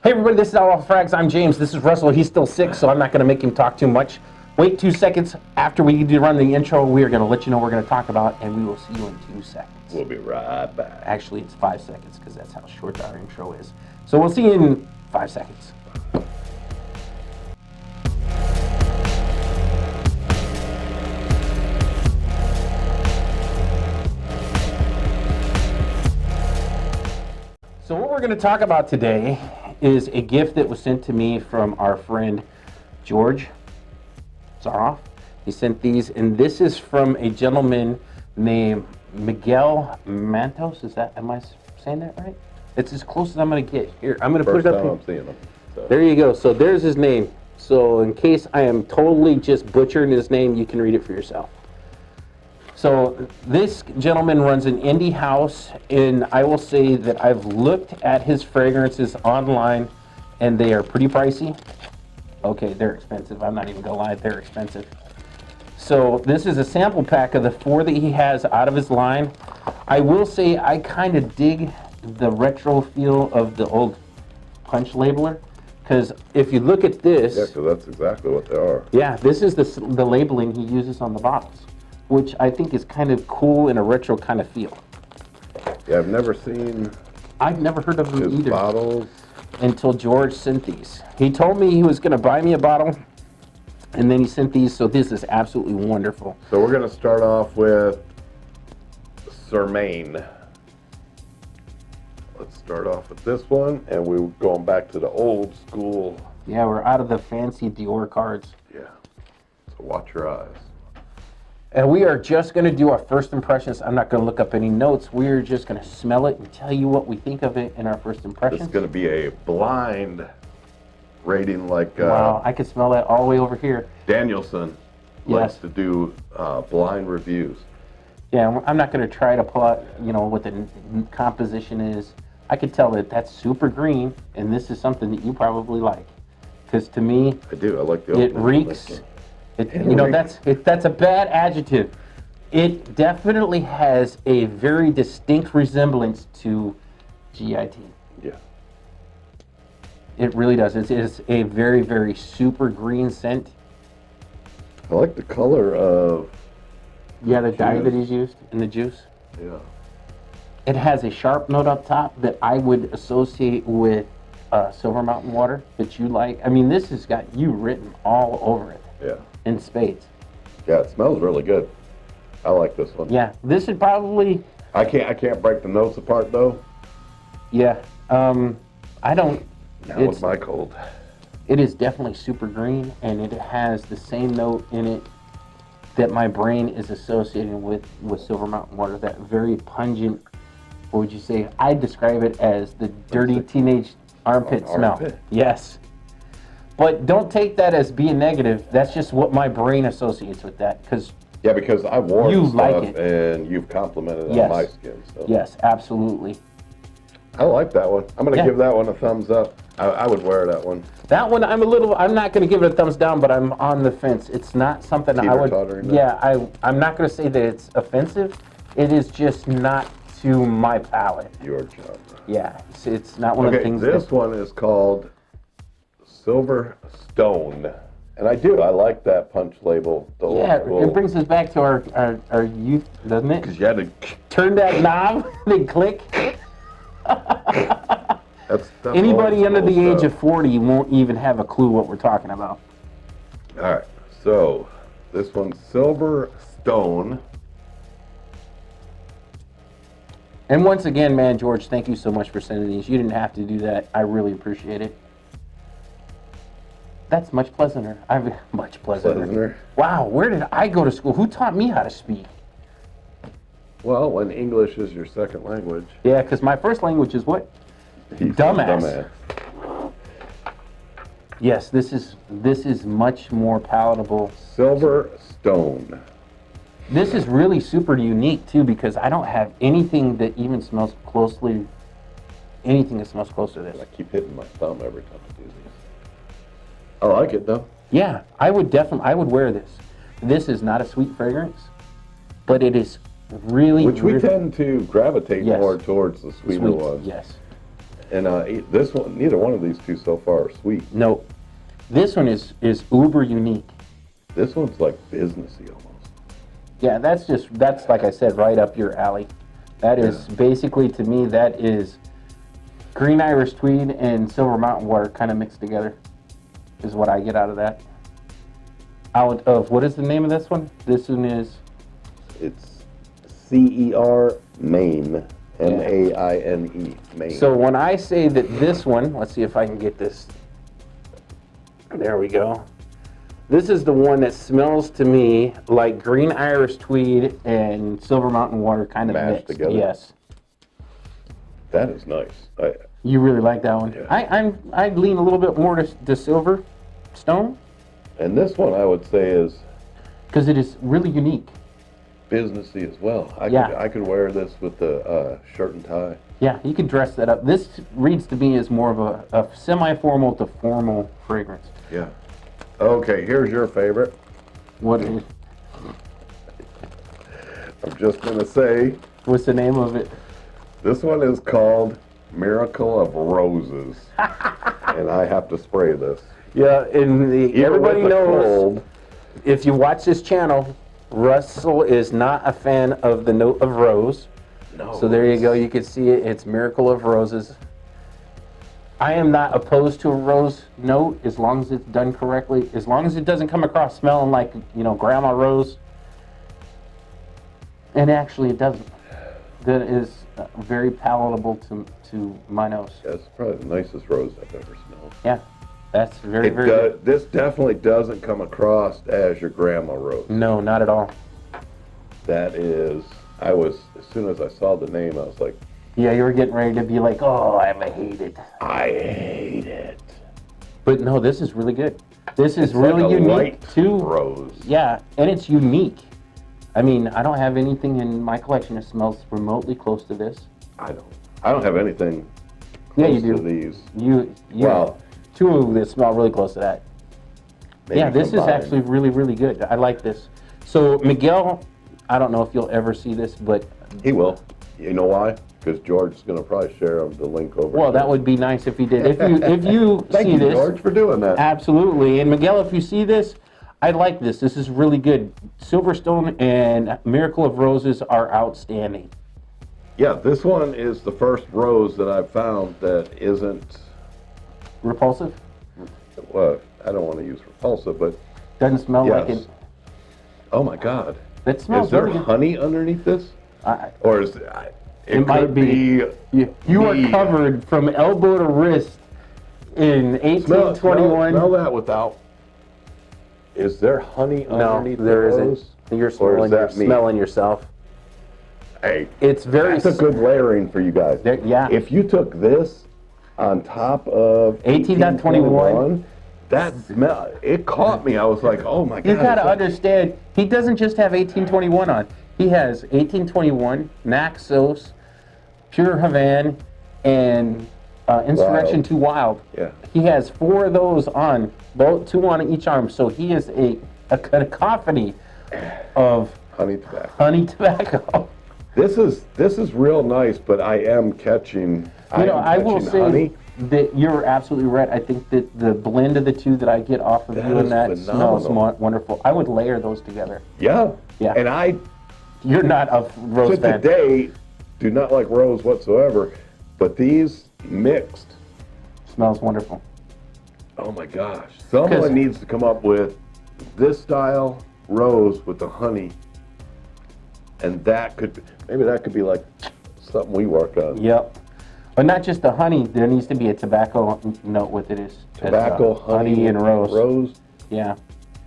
Hey everybody, this is OUTLAW FRAGS. I'm James. This is Russell. He's still sick, so I'm not going to make him talk too much. Wait 2 seconds. After we do run the intro, we are going to let you know what we're going to talk about, and we will see you in 2 seconds. We'll be right back. Actually, it's 5 seconds, because that's how short our intro is. So we'll see you in 5 seconds. So what we're going to talk about today is a gift that was sent to me from our friend George Zaroff. He sent these, and this is from a gentleman named Miguel Matos. Am I saying that right? It's as close as I'm going to get. Here, I'm going to put it up here. I'm seeing them. So. There you go. So there's his name. So in case I am totally just butchering his name, you can read it for yourself. So this gentleman runs an indie house, and I will say that I've looked at his fragrances online, and they are pretty pricey. Okay, they're expensive. I'm not even gonna lie, they're expensive. So this is a sample pack of the 4 that he has out of his line. I will say I kind of dig the retro feel of the old punch labeler, because if you look at this, Yeah, because that's exactly what they are. yeah, this is the labeling he uses on the bottles, which I think is kind of cool in a retro kind of feel. Yeah, I've never seen I've never heard of them his either bottles. until George sent these. He told me he was going to buy me a bottle, and then he sent these, so this is absolutely wonderful. So we're going to start off with Germaine. Let's start off with this one, and we're going back to the old school. Yeah, we're out of the fancy Dior cards. Yeah, so watch your eyes. And we are just going to do our first impressions. I'm not going to look up any notes. We're just going to smell it and tell you what we think of it in our first impressions. It's going to be a blind rating like wow, I can smell that all the way over here. Danielson likes to do blind reviews. Yeah, I'm not going to try to pull out, what the composition is. I could tell that that's super green, and this is something that you probably like. Because to me, I do. I like the it reeks. That's a bad adjective. It definitely has a very distinct resemblance to GIT. Yeah. It really does. It is a very, very super green scent. I like the color of... Yeah, the dye that is used in the juice. Yeah. It has a sharp note up top that I would associate with Silver Mountain water that you like. I mean, this has got you written all over it. Yeah. In spades. Yeah, it smells really good. I like this one. Yeah, this would probably... I can't break the notes apart though. Yeah, I don't... Not with my cold. It is definitely super green, and it has the same note in it that my brain is associating with Silver Mountain water, that very pungent, what would you say? I describe it as the dirty teenage armpit smell. Yes. But don't take that as being negative. That's just what my brain associates with that. Because I've worn you stuff like it. and you've complimented on my skin. So. Yes, absolutely. I like that one. I'm going to give that one a thumbs up. I would wear that one. That one, I'm not going to give it a thumbs down, but I'm on the fence. It's not something I would... Yeah, I'm not going to say that it's offensive. It is just not to my palate. Your genre. Yeah, it's not one of the things... This one is called Silver Stone. And I like that punch label. It brings us back to our youth, doesn't it? Because you had to... Turn that knob, then click. That's Anybody under the age of 40 won't even have a clue what we're talking about. All right, so this one's Silver Stone. And once again, man, George, thank you so much for sending these. You didn't have to do that. I really appreciate it. That's much pleasanter. Much pleasanter. Wow, where did I go to school? Who taught me how to speak? Well, when English is your second language. Yeah, because my first language is what? Dumbass. Yes, this is much more palatable. Silver Stone. This is really super unique too, because I don't have anything that even smells closely. Anything that smells close to this. I keep hitting my thumb every time I do these. I like it though. Yeah, I would wear this. This is not a sweet fragrance, but it is really... Which we tend to gravitate more towards the sweeter ones. Yes. And this one, neither one of these two so far are sweet. No, this one is uber unique. This one's like businessy almost. Yeah, that's like I said, right up your alley. That is basically, to me, that is green Irish tweed and silver mountain water kind of mixed together, is what I get out of that. Out of, what is the name of this one? This one is... It's CER Maine, MAINE, Maine. So when I say that this one, let's see if I can get this. There we go. This is the one that smells to me like green Irish tweed and silver mountain water kind of Mashed mixed. together? Yes. That is nice. You really like that one? Yeah. I'd lean a little bit more to silver stone. And this one I would say is because it is really unique. Businessy as well. I could wear this with the shirt and tie. Yeah, you could dress that up. This reads to me as more of a semi-formal to formal fragrance. Yeah. Okay, here's your favorite. What is? I'm just going to say. What's the name of it? This one is called Miracle of Roses. And I have to spray this. Yeah, and everybody knows, cold, if you watch this channel, Russell is not a fan of the note of rose. No. So there you go, you can see it, it's Miracle of Roses. I am not opposed to a rose note as long as it's done correctly, as long as it doesn't come across smelling like, Grandma Rose. And actually it doesn't. That is very palatable to my nose. That's probably the nicest rose I've ever smelled. Yeah, that's very good. This definitely doesn't come across as your grandma rose. No, not at all. That is, as soon as I saw the name, I was like, yeah, you were getting ready to be like, oh, I hate it. I hate it. But no, this is really good. This is It's really like a unique light too. rose. Yeah, and it's unique. I mean, I don't have anything in my collection that smells remotely close to this. I don't have anything Yeah, close you do. to these. You Well, two that smell really close to that. maybe Yeah, this combined. is actually really, really good. I like this. So Miguel, I don't know if you'll ever see this, but He will. You know why? Because George's going to probably share the link over. well, that would be nice if he did. If you Thank see you, this, George, for doing that. absolutely. And Miguel, if you see this, I like this. This is really good. Silverstone and Miracle of Roses are outstanding. Yeah, this one is the first rose that I've found that isn't, Repulsive? well, I don't want to use repulsive, but Doesn't smell like yes. it. Oh my God. It smells Is there really good. honey underneath this? I- Or is it might could be. You are me. covered from elbow to wrist in 1821. Smell that without. Is there honey No, underneath there the isn't. rose? You're Or is smelling, that me? smelling yourself. Hey, It's very. that's a good layering for you guys. Yeah. If you took this on top of 18.21, that smell, it caught me. I was like, oh my God. You gotta it's like- understand, he doesn't just have 1821 on. He has 1821, Naxos, Pure Havan, and Insurrection Wild. 2 Wild. Yeah. He has 4 of those on, both 2 on each arm. So he is a cacophony of Honey tobacco. honey tobacco. This is real nice, but I am catching. I will say honey. that you're absolutely right. I think that the blend of the two that I get off of That you and is that smells phenomenal. wonderful. I would layer those together. Yeah. Yeah. And I, You're not a rose to fan. today, do not like rose whatsoever, but these mixed. Smells wonderful. Oh my gosh! 'Cause- Someone needs to come up with this style rose with the honey, and maybe that could be like something we work on. Yep. But not just the honey, there needs to be a tobacco note with it. Tobacco, honey, and rose. Rose. Yeah.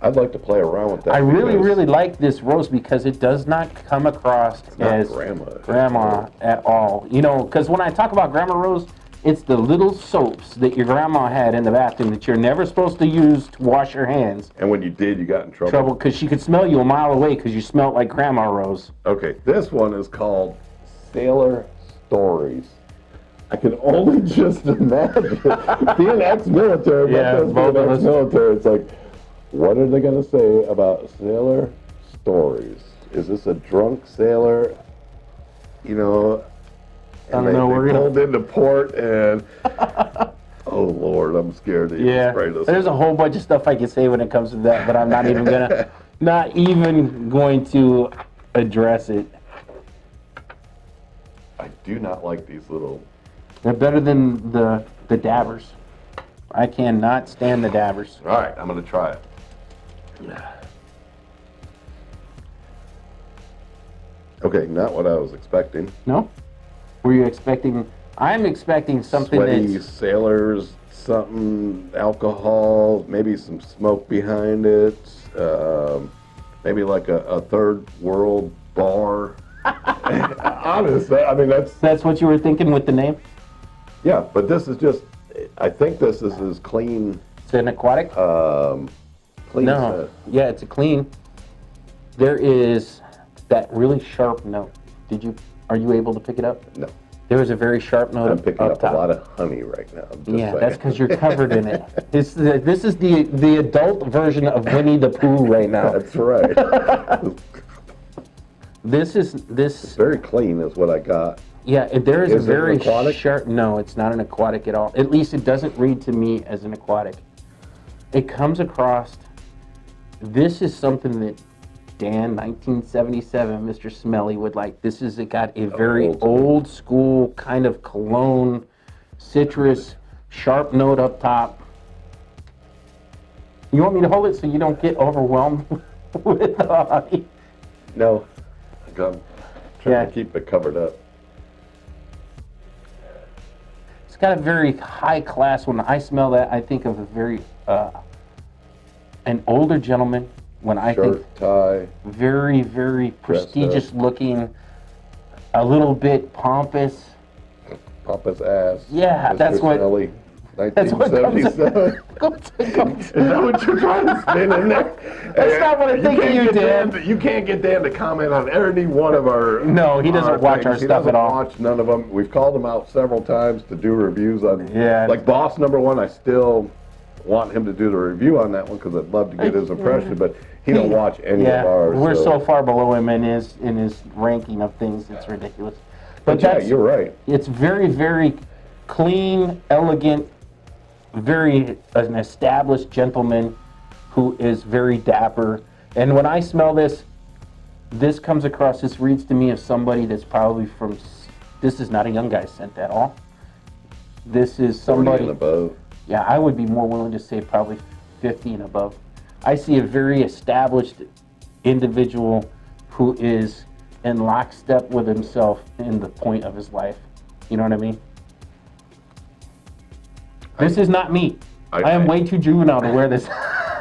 I'd like to play around with that. I really, because really like this rose because it does not come across not as grandma. at all. Because when I talk about grandma rose, it's the little soaps that your grandma had in the bathroom that you're never supposed to use to wash your hands. And when you did, you got in trouble. Because she could smell you a mile away because you smelled like grandma rose. Okay, this one is called Sailor Stories. I can only just imagine being ex-military, Yeah, but both being of us. ex-military, it's like, what are they going to say about Sailor Stories? Is this a drunk sailor? don't know. We're gonna pulled into port and oh Lord, I'm scared to even spray this. There's a whole bunch of stuff I can say when it comes to that, but I'm not even going to address it. I do not like these little. They're better than the dabbers. I cannot stand the dabbers. All right, I'm gonna try it. Okay, not what I was expecting. No? Were you expecting? I'm expecting something Sweaty that's sailors, something alcohol, maybe some smoke behind it, maybe like a third world bar. Honestly, I mean that's what you were thinking with the name? yeah, but this is just. I think this is as clean. It's an aquatic? Clean. No. Yeah, it's a clean. There is that really sharp note. Are you able to pick it up? No. There is a very sharp note I'm picking up top. a lot of honey right now. Yeah, that's because you're covered in it. This is the adult version of Winnie the Pooh right now. That's right. This. Very clean is what I got. Yeah, there is a Is it an very aquatic? sharp. No, it's not an aquatic at all. At least it doesn't read to me as an aquatic. It comes across. This is something that Dan, 1977, Mr. Smelly would like. This is got a very old school kind of cologne, citrus, sharp note up top. You want me to hold it so you don't get overwhelmed with the honey? No, I'm trying to keep it covered up. It's got a very high class. When I smell that, I think of a very an older gentleman. When I think tie, very, very prestigious looking, a little bit pompous. pompous ass. Yeah, Mr. that's what. Smelly, That's what comes. 1977. Is that what you're trying to spin in there? That's not what I think of you, Dan. You can't get Dan to comment on any one of our. No, he doesn't watch our stuff at all. He doesn't watch none of them. We've called him out several times to do reviews on. Yeah. Like Boss Number One, I still want him to do the review on that one because I'd love to get his impression, but he don't watch any of ours. We're so far below him in his ranking of things. It's ridiculous. But yeah, you're right. It's very, very clean, elegant, very an established gentleman who is very dapper. And when I smell this comes across, this reads to me of somebody that's probably from, this is not a young guy scent at all. This is 40 somebody, and above. yeah, I would be more willing to say probably 50 and above. I see a very established individual who is in lockstep with himself in the point of his life. You know what I mean? This is not me. I am way too juvenile to wear this.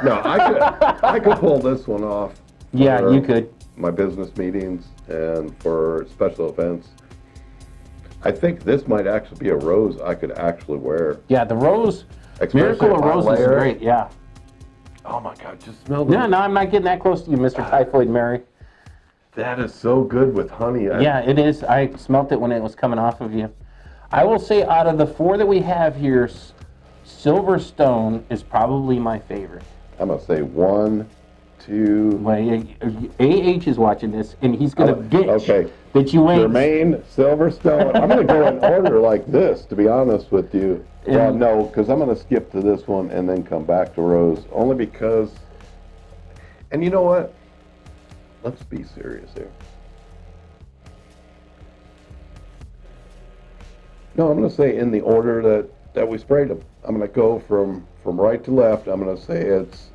No, I could pull this one off. Yeah, for you could. My business meetings and for special events. I think this might actually be a rose I could actually wear. Yeah, the rose, Especially Miracle of if I Rose is layer it. great, yeah. Oh my God, just smell this. No, I'm not getting that close to you, Mr. Typhoid Mary. That is so good with honey. Yeah, it is. I smelt it when it was coming off of you. I will say out of the four that we have here, Silverstone is probably my favorite. I'm going to say 1, 2. Well, AH is watching this, and he's going to bitch that you ain't. Germaine, Silverstone. I'm going to go in order like this, to be honest with you. Well, no, because I'm going to skip to this one and then come back to Rose. Only because, and you know what? Let's be serious here. No, I'm going to say in the order that we sprayed them. I'm going to go from right to left. I'm going to say it's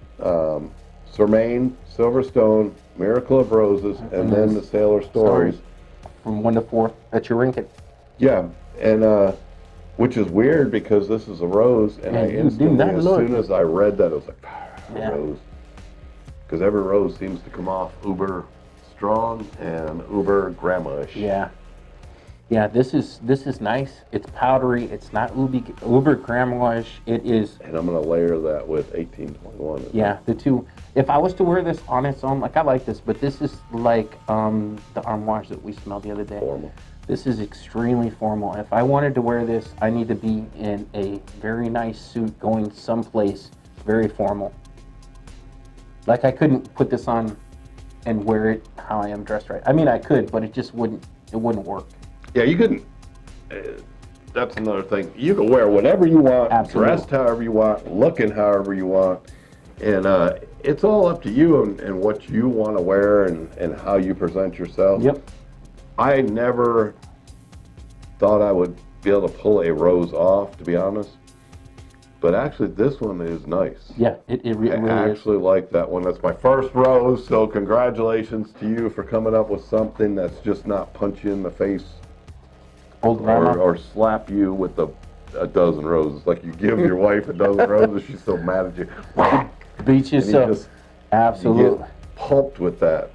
Germaine, Silverstone, Miracle of Roses, and then the Sailor Stories. From 1 to 4 that you're ranking. Yeah, and which is weird because this is a rose, and I instantly, as soon as I read that, I was like, rose. Because every rose seems to come off uber strong and uber grandma-ish. Yeah. Yeah, this is nice. It's powdery. It's not uber grandma-ish. It is. And I'm going to layer that with 1821. Yeah, the two. If I was to wear this on its own, like I like this, but this is like the armoires that we smelled the other day. Formal. This is extremely formal. If I wanted to wear this, I need to be in a very nice suit going someplace very formal. Like I couldn't put this on and wear it how I am dressed right. I mean, I could, but it just wouldn't work. Yeah, you couldn't. that's another thing. You can wear whatever you want, Absolutely. dressed however you want, looking however you want, and it's all up to you and what you want to wear and how you present yourself. Yep. I never thought I would be able to pull a rose off, to be honest. But actually, this one is nice. Yeah, it really I is. actually like that one. That's my first rose, so congratulations to you for coming up with something that's just not punch you in the face Old grandma. or slap you with a dozen roses. Like you give your wife a dozen roses, she's so mad at you. Beat you And so. you just Absolutely. get pulped with that.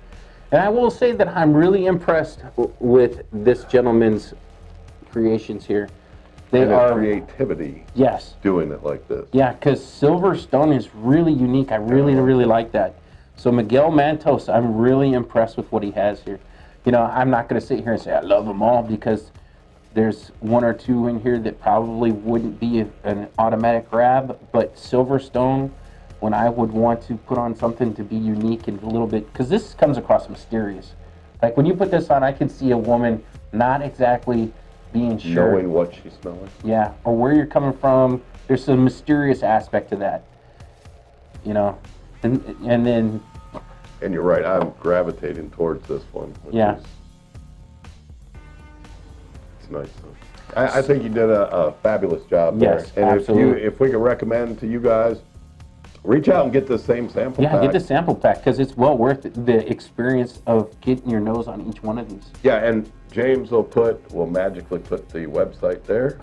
And I will say that I'm really impressed with this gentleman's creations here. They And are the creativity yes. doing it like this. Yeah, because Silverstone is really unique. I really, really like that. So Miguel Matos, I'm really impressed with what he has here. You know, I'm not going to sit here and say I love them all because there's one or two in here that probably wouldn't be an automatic grab. But Silverstone, when I would want to put on something to be unique and a little bit, because this comes across mysterious. Like when you put this on, I can see a woman not exactly being sure. Knowing what she's smelling. Yeah, or where you're coming from. There's some mysterious aspect to that, you know, and then. And you're right. I'm gravitating towards this one. Yeah. It's nice. I think you did a fabulous job there. Yes, And absolutely. if we could recommend to you guys, reach out and get the same sample Yeah, pack. get the sample pack because it's well worth the experience of getting your nose on each one of these. Yeah, and James will magically put the website there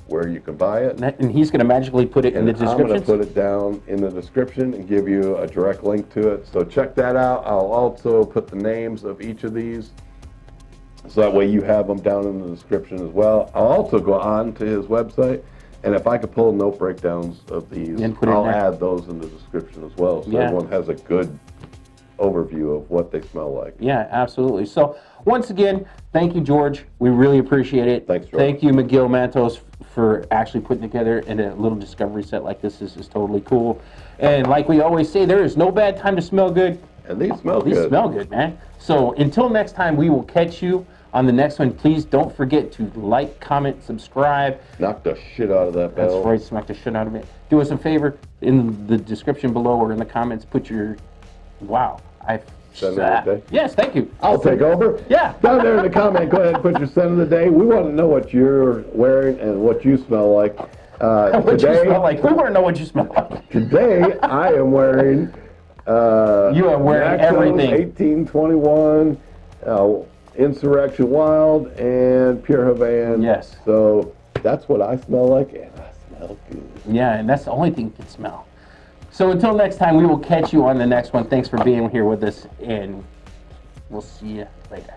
where you can buy it. And he's going to magically put it in the I'm going to description. put it down in the description and give you a direct link to it. So check that out. I'll also put the names of each of these, so that way you have them down in the description as well. I'll also go on to his website, and if I could pull note breakdowns of these, And put it in I'll there. add those in the description as well, so Yeah. everyone has a good overview of what they smell like. Yeah, absolutely. So once again, thank you, George. We really appreciate it. Thanks, George. Thank you, Miguel Matos, for actually putting together in a little discovery set like this. This is totally cool. And like we always say, there is no bad time to smell good. And these smell These good. smell good, man. So until next time, we will catch you on the next one. Please don't forget to like, comment, subscribe. Knock the shit out of that That's bell. right, smack the shit out of it. Do us a favor, in the description below or in the comments, put your, wow. Scent of the day? Yes, thank you. I'll take over. Yeah. Down there in the comment, go ahead and put your scent of the day. We want to know what you're wearing and what you smell like. What you smell like. We want to know what you smell like. Today, I am wearing. You are wearing Maxos everything. 1821, Insurrection Wild, and Pure Havana. Yes. So that's what I smell like, and I smell good. Yeah, and that's the only thing you can smell. So until next time, we will catch you on the next one. Thanks for being here with us, and we'll see you later.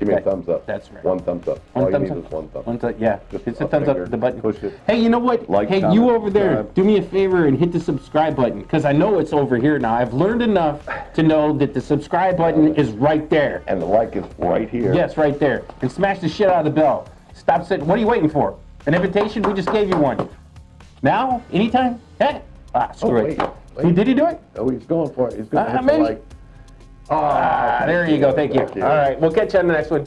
Give me a Okay, thumbs up. that's right. One thumbs up. One All thumbs you need up. is one thumb. Yeah, Just hit the a thumbs finger. up, the button. Push it. Hey, you know what? Like, hey, comment, you over there, subscribe. do me a favor and hit the subscribe button, because I know it's over here now. I've learned enough to know that the subscribe button is right there. And the like is right here. Yes, right there. And smash the shit out of the bell. Stop sitting. What are you waiting for? An invitation? We just gave you one. Now? Anytime? Hey? Screw it. wait. Did he do it? Oh, he's going for it. He's going to hit the maybe. like. Oh, There you go. Thank you. All right. We'll catch you on the next one.